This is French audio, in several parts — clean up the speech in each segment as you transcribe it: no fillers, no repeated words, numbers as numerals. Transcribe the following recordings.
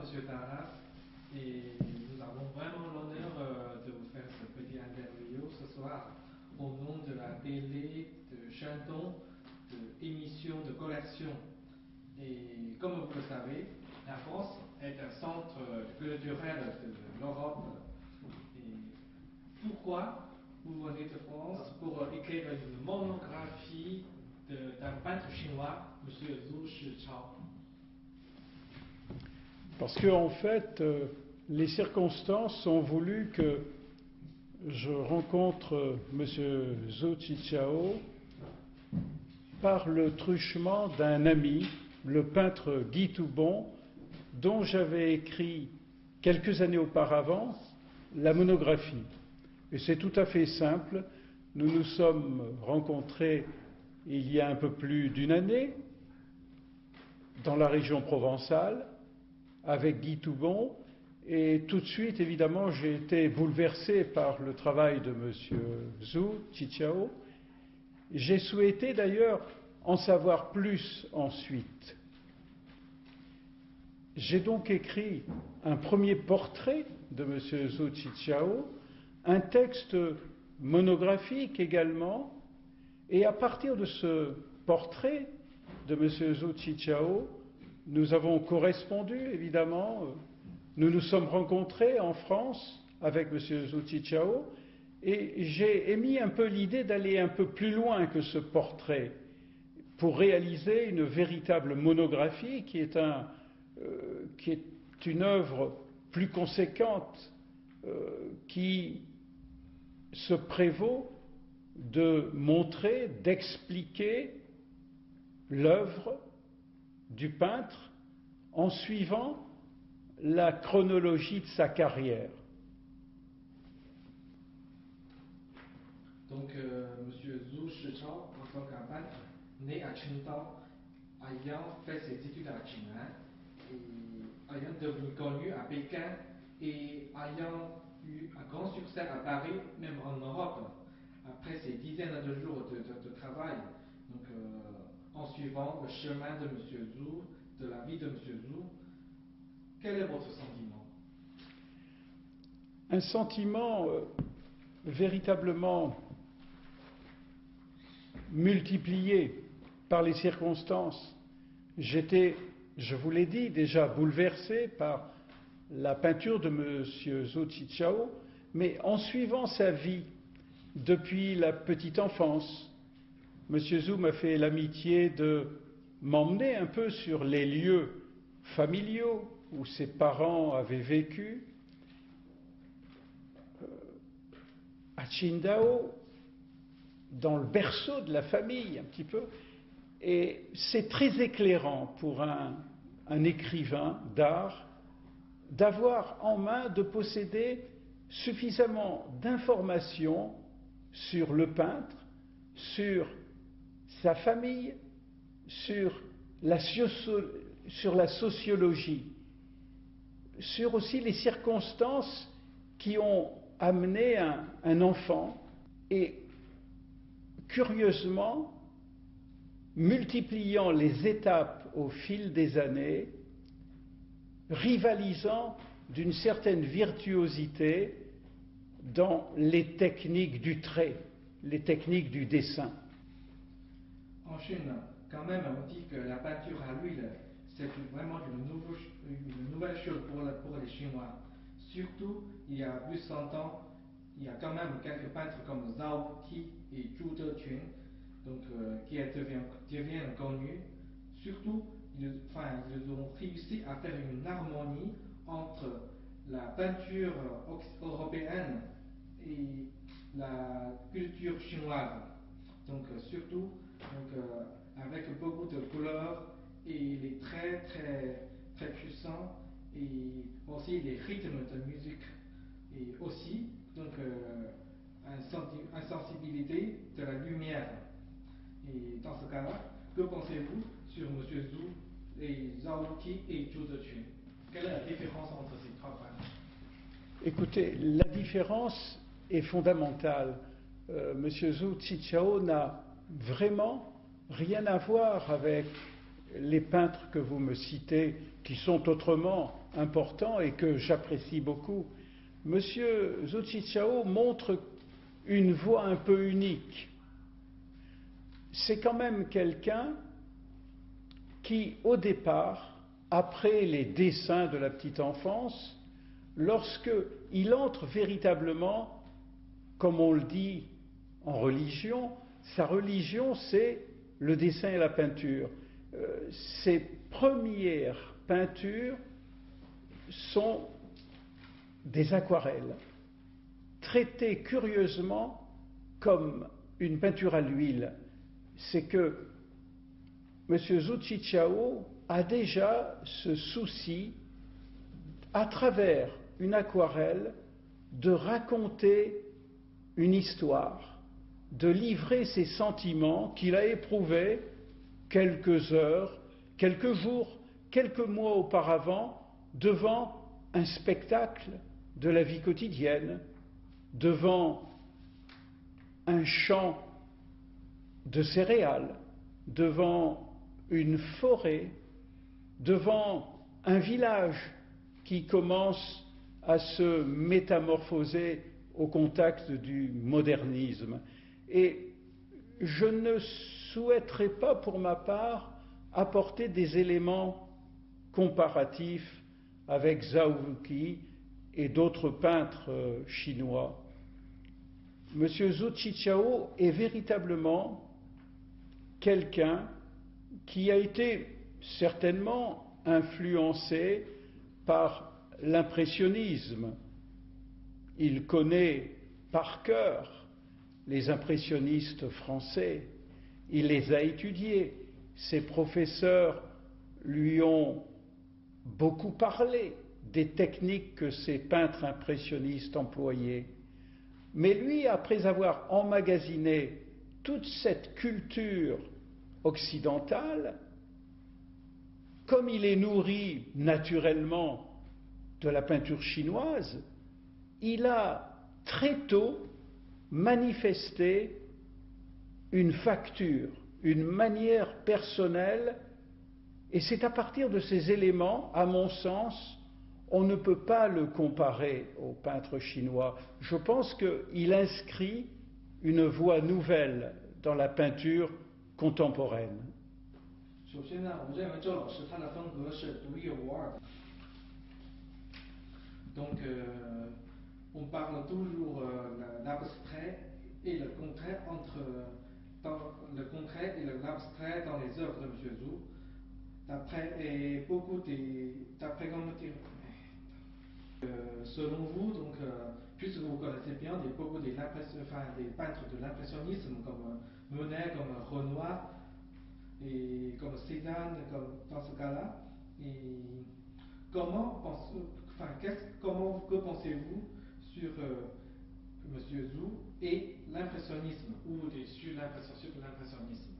Monsieur Taras, et nous avons vraiment l'honneur de vous faire ce petit interview ce soir au nom de la télé de Shandong, de émission de collection. Et comme vous le savez, la France est un centre culturel de l'Europe. Et pourquoi vous venez de France pour écrire une monographie d'un peintre chinois, M. Zhu Shichao? Parce qu'en fait, les circonstances ont voulu que je rencontre M. Zhu Shichao par le truchement d'un ami, le peintre Guy Toubon, dont j'avais écrit quelques années auparavant la monographie. Et c'est tout à fait simple. Nous nous sommes rencontrés il y a un peu plus d'une année dans la région provençale avec Guy Toubon, et tout de suite, évidemment, j'ai été bouleversé par le travail de M. Zhu Shichao. J'ai souhaité d'ailleurs en savoir plus ensuite. J'ai donc écrit un premier portrait de M. Zhu Shichao, un texte monographique également, et à partir de ce portrait de M. Zhu Shichao, nous avons correspondu, évidemment. Nous nous sommes rencontrés en France avec M. Zhu Shichao, et j'ai émis un peu l'idée d'aller un peu plus loin que ce portrait pour réaliser une véritable monographie qui est une œuvre plus conséquente qui se prévaut de montrer, d'expliquer l'œuvre du peintre en suivant la chronologie de sa carrière. Donc, M. Zhu Shichao, en tant qu'un peintre, né à Qingdao, ayant fait ses études à Qing'an, et ayant devenu connu à Pékin, et ayant eu un grand succès à Paris, même en Europe, après ces dizaines de jours de travail. Donc, en suivant le chemin de M. Zhu, de la vie de M. Zhu, quel est votre sentiment? Un sentiment véritablement multiplié par les circonstances. J'étais, je vous l'ai dit, déjà bouleversé par la peinture de M. Zhu Shichao, mais en suivant sa vie depuis la petite enfance, M. Zhu m'a fait l'amitié de m'emmener un peu sur les lieux familiaux où ses parents avaient vécu. À Qingdao, dans le berceau de la famille, un petit peu. Et c'est très éclairant pour un écrivain d'art d'avoir en main, de posséder suffisamment d'informations sur le peintre, sur sa famille, sur la sociologie, sur aussi les circonstances qui ont amené un enfant, et curieusement, multipliant les étapes au fil des années, rivalisant d'une certaine virtuosité dans les techniques du trait, les techniques du dessin. En Chine, quand même, on dit que la peinture à l'huile, c'est vraiment une nouvelle chose pour les Chinois. Surtout, il y a plus de 100 ans, il y a quand même quelques peintres comme Zhao Ti et Zhu Zechun, donc, qui deviennent connus. Surtout, ils ont réussi à faire une harmonie entre la peinture européenne et la culture chinoise. Donc, surtout, avec beaucoup de couleurs et les traits très, très puissants, et aussi les rythmes de musique, et aussi donc une sensibilité de la lumière. Et dans ce cas-là, que pensez-vous sur M. Zhu et Zhao Ti et Zhu Zechun? Quelle est la différence entre ces trois peintres? Écoutez, la différence est fondamentale. M. Zhu Shichao n'a vraiment rien à voir avec les peintres que vous me citez, qui sont autrement important et que j'apprécie beaucoup. Monsieur Zhu Qichao montre une voie un peu unique. C'est quand même quelqu'un qui, au départ, après les dessins de la petite enfance, lorsqu'il entre véritablement, comme on le dit en religion, sa religion c'est le dessin et la peinture. Ses premières peintures sont des aquarelles, traitées curieusement comme une peinture à l'huile. C'est que M. Zhu Qichao a déjà ce souci, à travers une aquarelle, de raconter une histoire, de livrer ses sentiments qu'il a éprouvés quelques heures, quelques jours, quelques mois auparavant, devant un spectacle de la vie quotidienne, devant un champ de céréales, devant une forêt, devant un village qui commence à se métamorphoser au contact du modernisme. Et je ne souhaiterais pas, pour ma part, apporter des éléments comparatifs avec Zhao Wuqi et d'autres peintres chinois. Monsieur Zhu Qichao est véritablement quelqu'un qui a été certainement influencé par l'impressionnisme. Il connaît par cœur les impressionnistes français, il les a étudiés, ses professeurs lui ont beaucoup parlé des techniques que ces peintres impressionnistes employaient. Mais lui, après avoir emmagasiné toute cette culture occidentale, comme il est nourri naturellement de la peinture chinoise, il a très tôt manifesté une facture, une manière personnelle, et c'est à partir de ces éléments, à mon sens, on ne peut pas le comparer au peintre chinois. Je pense qu'il inscrit une voie nouvelle dans la peinture contemporaine. 首先呢，我认为周老师他的风格是独一无二的。Donc, on parle toujours l'abstrait et le concret le concret et l'abstrait dans les œuvres de M. Zhu. Selon vous, donc, puisque vous connaissez bien beaucoup des peintres de l'impressionnisme comme Monet, comme Renoir et comme Cézanne, comme dans ce cas-là, et que pensez-vous sur M. Zhu et l'impressionnisme ou sur l'impressionnisme?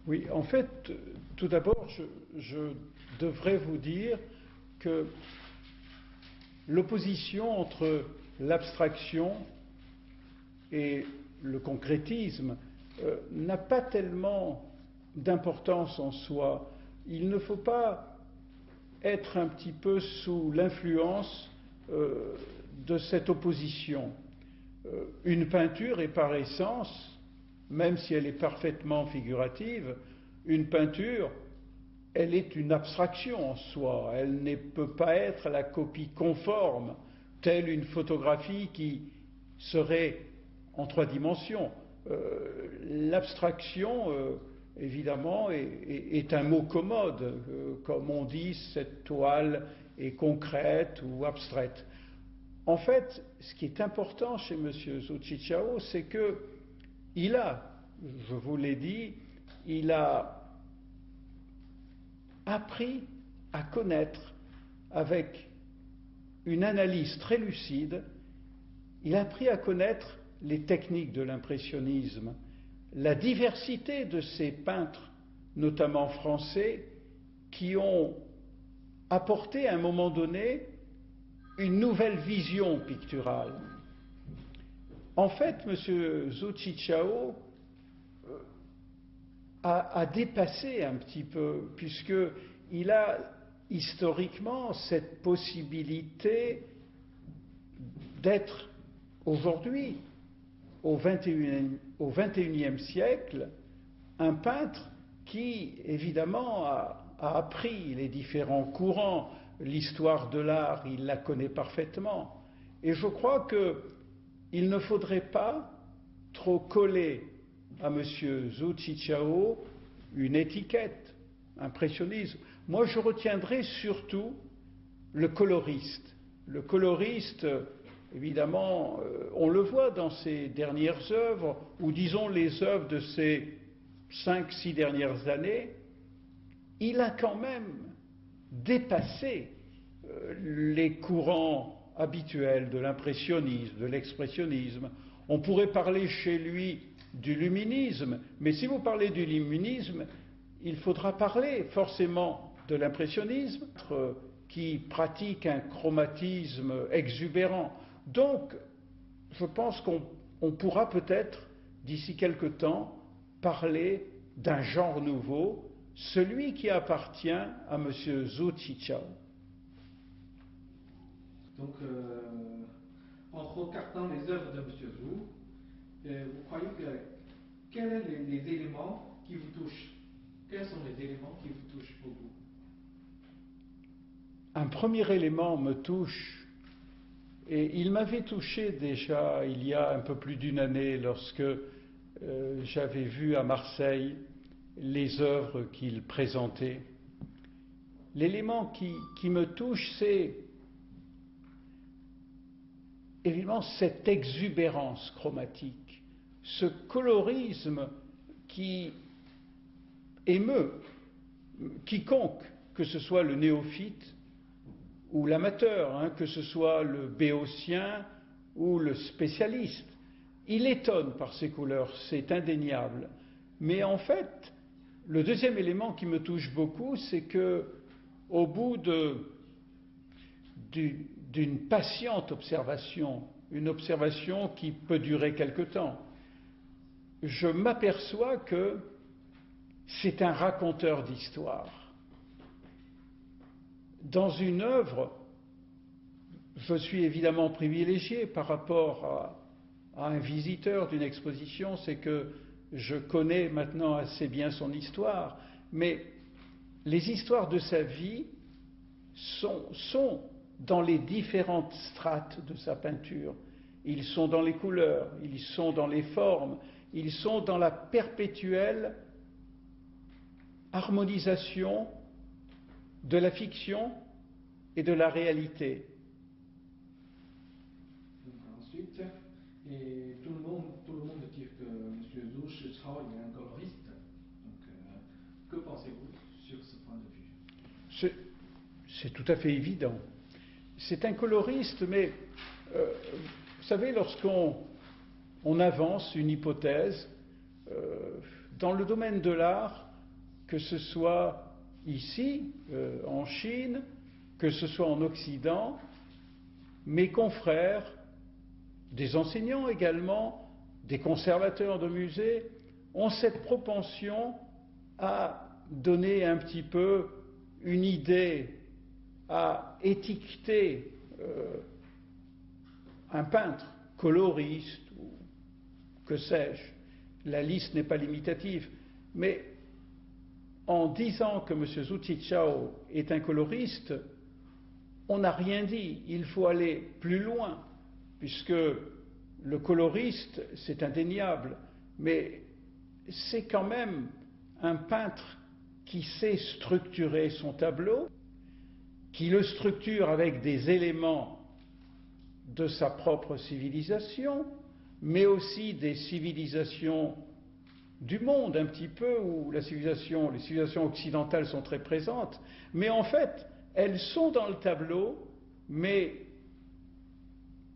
Oui, en fait, tout d'abord, je devrais vous dire que l'opposition entre l'abstraction et le concrétisme n'a pas tellement d'importance en soi. Il ne faut pas être un petit peu sous l'influence de cette opposition. Une peinture est par essence, même si elle est parfaitement figurative, une peinture, elle est une abstraction en soi, elle ne peut pas être la copie conforme, telle une photographie qui serait en 3 dimensions. L'abstraction, évidemment, est un mot commode, comme on dit, cette toile est concrète ou abstraite. En fait, ce qui est important chez M. Zhu Qichao, c'est qu'il a, je vous l'ai dit, il a appris à connaître avec une analyse très lucide, il a appris à connaître les techniques de l'impressionnisme, la diversité de ces peintres, notamment français, qui ont apporté à un moment donné une nouvelle vision picturale. En fait, M. Zhu Qichao a dépassé un petit peu, puisqu'il a historiquement cette possibilité d'être aujourd'hui, au XXIe siècle, un peintre qui, évidemment, a appris les différents courants, l'histoire de l'art, il la connaît parfaitement. Et je crois qu'il ne faudrait pas trop coller à M. Zhou Qichao une étiquette, impressionnisme. Moi, je retiendrai surtout le coloriste. Le coloriste, évidemment, on le voit dans ses dernières œuvres, ou disons les œuvres de ces 5-6 dernières années, il a quand même dépassé les courants habituels de l'impressionnisme, de l'expressionnisme. On pourrait parler chez lui du luminisme, mais si vous parlez du luminisme, il faudra parler forcément de l'impressionnisme, qui pratique un chromatisme exubérant. Donc, je pense qu'on pourra peut-être, d'ici quelque temps, parler d'un genre nouveau, celui qui appartient à M. Zhou Qichao. Donc, en regardant les œuvres de M. Zhou, vous croyez quels sont les éléments qui vous touchent? Quels sont les éléments qui vous touchent beaucoup? Un premier élément me touche, et il m'avait touché déjà il y a un peu plus d'une année lorsque j'avais vu à Marseille les œuvres qu'il présentait. L'élément qui me touche, c'est évidemment cette exubérance chromatique, ce colorisme qui émeut quiconque, que ce soit le néophyte ou l'amateur, que ce soit le béotien ou le spécialiste. Il étonne par ses couleurs, c'est indéniable. Mais en fait, le deuxième élément qui me touche beaucoup, c'est que, au bout d'une patiente observation, une observation qui peut durer quelque temps, je m'aperçois que c'est un raconteur d'histoire. Dans une œuvre, je suis évidemment privilégié par rapport à un visiteur d'une exposition, c'est que je connais maintenant assez bien son histoire, mais les histoires de sa vie sont dans les différentes strates de sa peinture. Ils sont dans les couleurs, ils sont dans les formes, ils sont dans la perpétuelle harmonisation de la fiction et de la réalité. Donc, ensuite, et tout le monde dit que M. Zhou Qichao est un coloriste. Donc, que pensez-vous sur ce point de vue? C'est tout à fait évident. C'est un coloriste, mais vous savez, lorsqu'on avance une hypothèse, dans le domaine de l'art, que ce soit ici, en Chine, que ce soit en Occident, mes confrères, des enseignants également, des conservateurs de musées, ont cette propension à donner un petit peu une idée, à étiqueter un peintre, coloriste, ou que sais-je. La liste n'est pas limitative. Mais en disant que M. Zhou Qichao est un coloriste, on n'a rien dit. Il faut aller plus loin, puisque le coloriste, c'est indéniable, mais c'est quand même un peintre qui sait structurer son tableau, qui le structure avec des éléments de sa propre civilisation, mais aussi des civilisations du monde un petit peu, où les civilisations occidentales sont très présentes, mais en fait, elles sont dans le tableau, mais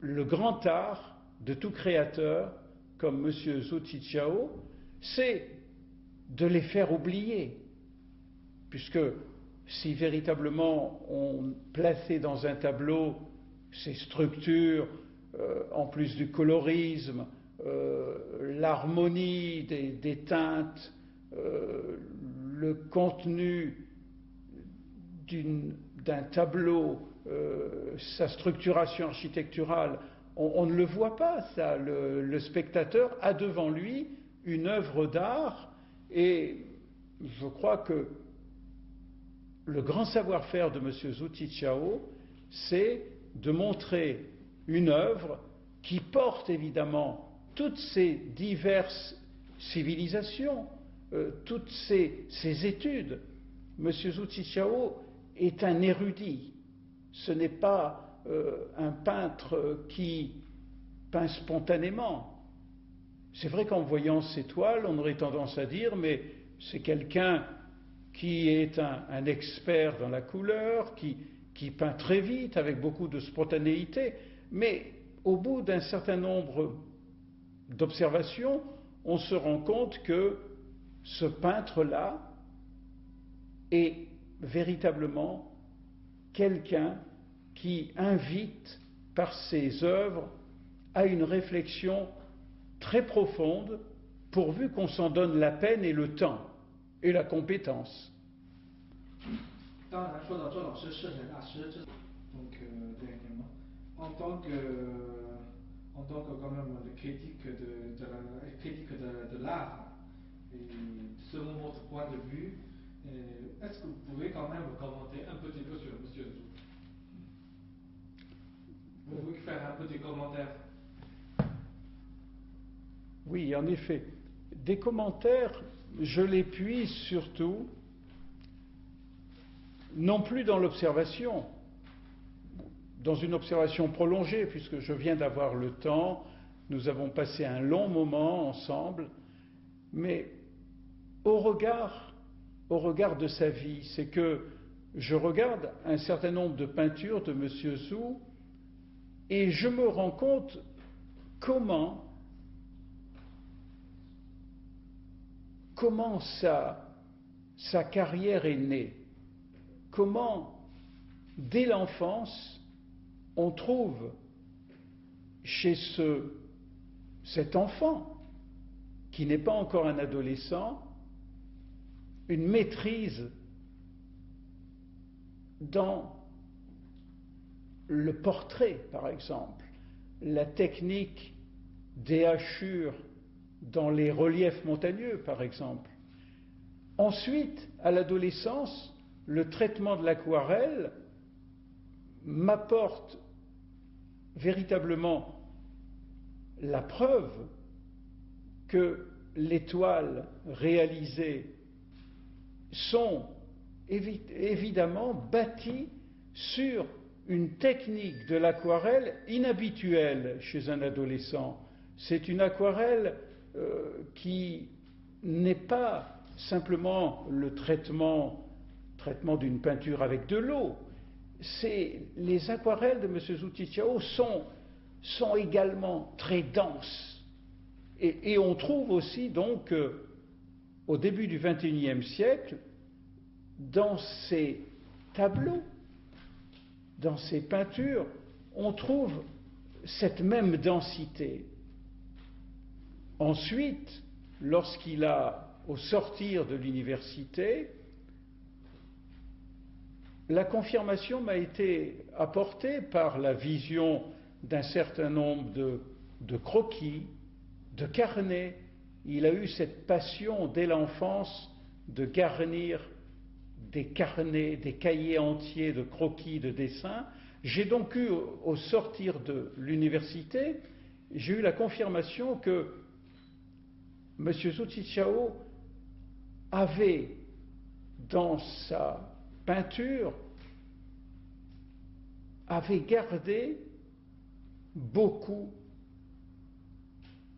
le grand art de tout créateur, comme M. Zhou Qichao, c'est de les faire oublier, puisque si véritablement on plaçait dans un tableau ces structures, en plus du colorisme, l'harmonie des teintes, le contenu d'un tableau, sa structuration architecturale, on ne le voit pas, ça. Le spectateur a devant lui une œuvre d'art, et je crois que le grand savoir-faire de M. Zhu Qichao, c'est de montrer une œuvre qui porte évidemment toutes ces diverses civilisations, toutes ces études. M. Zhu Qichao est un érudit. Ce n'est pas un peintre qui peint spontanément. C'est vrai qu'en voyant ces toiles, on aurait tendance à dire, mais c'est quelqu'un qui est un expert dans la couleur, qui peint très vite, avec beaucoup de spontanéité, mais au bout d'un certain nombre d'observations, on se rend compte que ce peintre-là est véritablement quelqu'un qui invite par ses œuvres à une réflexion très profonde, pourvu qu'on s'en donne la peine et le temps et la compétence. 当然，说到周老师摄影大师，donc dernièrement, en tant que quand même le critique de l'art, et selon votre point de vue, est-ce que vous pouvez quand même commenter un petit peu sur M. Zhu? Vous pouvez faire un petit commentaire? Oui, en effet. Des commentaires, je les puise surtout, non plus dans l'observation, dans une observation prolongée, puisque je viens d'avoir le temps, nous avons passé un long moment ensemble, mais au regard de sa vie, c'est que je regarde un certain nombre de peintures de M. Zhu et je me rends compte comment sa carrière est née, comment dès l'enfance on trouve chez cet enfant qui n'est pas encore un adolescent une maîtrise dans le portrait, par exemple, la technique des hachures dans les reliefs montagneux, par exemple. Ensuite, à l'adolescence, le traitement de l'aquarelle m'apporte véritablement la preuve que les toiles réalisées sont évidemment bâties sur une technique de l'aquarelle inhabituelle chez un adolescent. C'est une aquarelle qui n'est pas simplement le traitement d'une peinture avec de l'eau. Les aquarelles de M. Zhu Qichao sont également très denses. Et on trouve aussi donc au début du XXIe siècle, dans ces tableaux, dans ces peintures, on trouve cette même densité. Ensuite, lorsqu'il a, au sortir de l'université, la confirmation m'a été apportée par la vision d'un certain nombre de croquis, de carnets. Il a eu cette passion dès l'enfance de garnir des carnets, des cahiers entiers de croquis, de dessins. J'ai donc eu, au sortir de l'université, j'ai eu la confirmation que M. Zhu Qichao avait, dans sa peinture, avait gardé beaucoup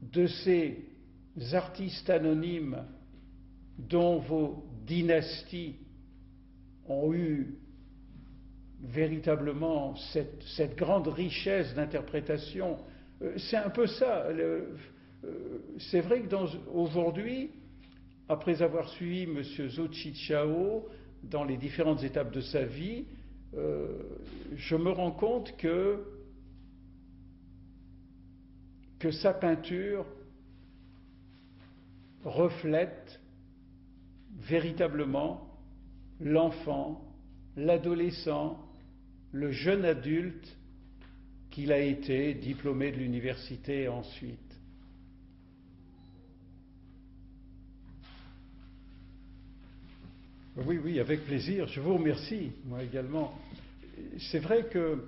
de ces artistes anonymes dont vos dynasties ont eu véritablement cette grande richesse d'interprétation. C'est un peu ça. C'est vrai que aujourd'hui, après avoir suivi M. Zhu Qichao dans les différentes étapes de sa vie, je me rends compte que sa peinture reflète véritablement l'enfant l'adolescent, le jeune adulte qu'il a été, diplômé de l'université ensuite. Oui, avec plaisir. Je vous remercie, moi également. C'est vrai que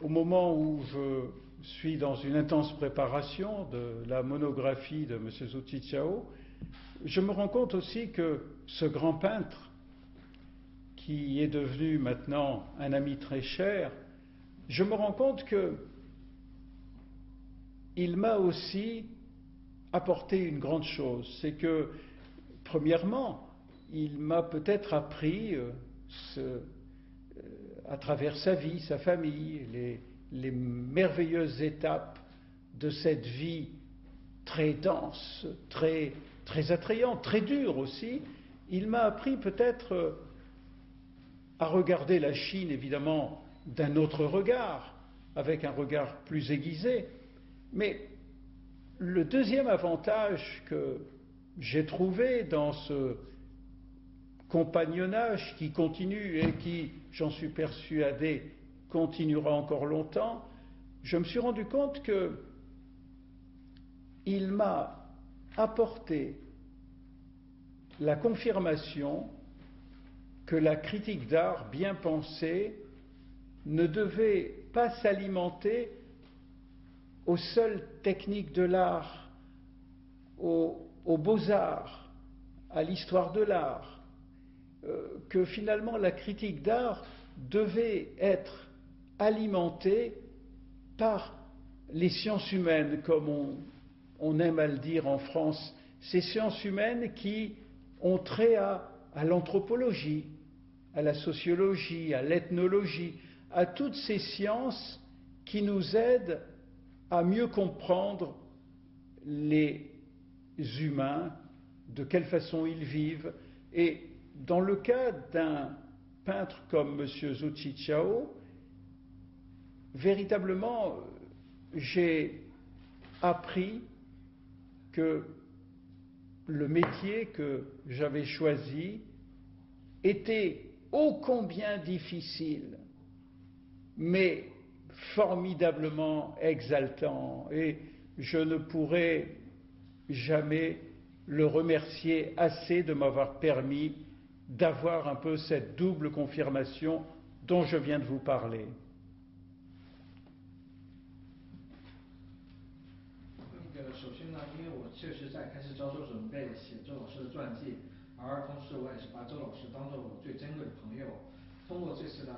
au moment où je suis dans une intense préparation de la monographie de M. Zhu Qichao, je me rends compte aussi que ce grand peintre, qui est devenu maintenant un ami très cher, je me rends compte qu'il m'a aussi apporté une grande chose. C'est que, premièrement, il m'a peut-être appris à travers sa vie, sa famille, les merveilleuses étapes de cette vie très dense, très attrayante, très dure aussi. Il m'a appris peut-être à regarder la Chine, évidemment, d'un autre regard, avec un regard plus aiguisé. Mais le deuxième avantage que j'ai trouvé dans ce compagnonnage qui continue et qui, j'en suis persuadé, continuera encore longtemps, je me suis rendu compte qu'il m'a apporté la confirmation que la critique d'art bien pensée ne devait pas s'alimenter aux seules techniques de l'art, aux beaux-arts, à l'histoire de l'art, que finalement la critique d'art devait être alimentée par les sciences humaines, comme on aime à le dire en France, ces sciences humaines qui ont trait à l'anthropologie, à la sociologie, à l'ethnologie, à toutes ces sciences qui nous aident à mieux comprendre les humains, de quelle façon ils vivent. Et dans le cas d'un peintre comme M. Zhu Qichao, véritablement, j'ai appris que le métier que j'avais choisi était ô combien difficile, mais formidablement exaltant, et je ne pourrai jamais le remercier assez de m'avoir permis d'avoir un peu cette double confirmation dont je viens de vous parler.首先呢，因为我确实在开始着手准备写周老师的传记，而同时我也是把周老师当做我最珍贵的朋友。通过这次呢。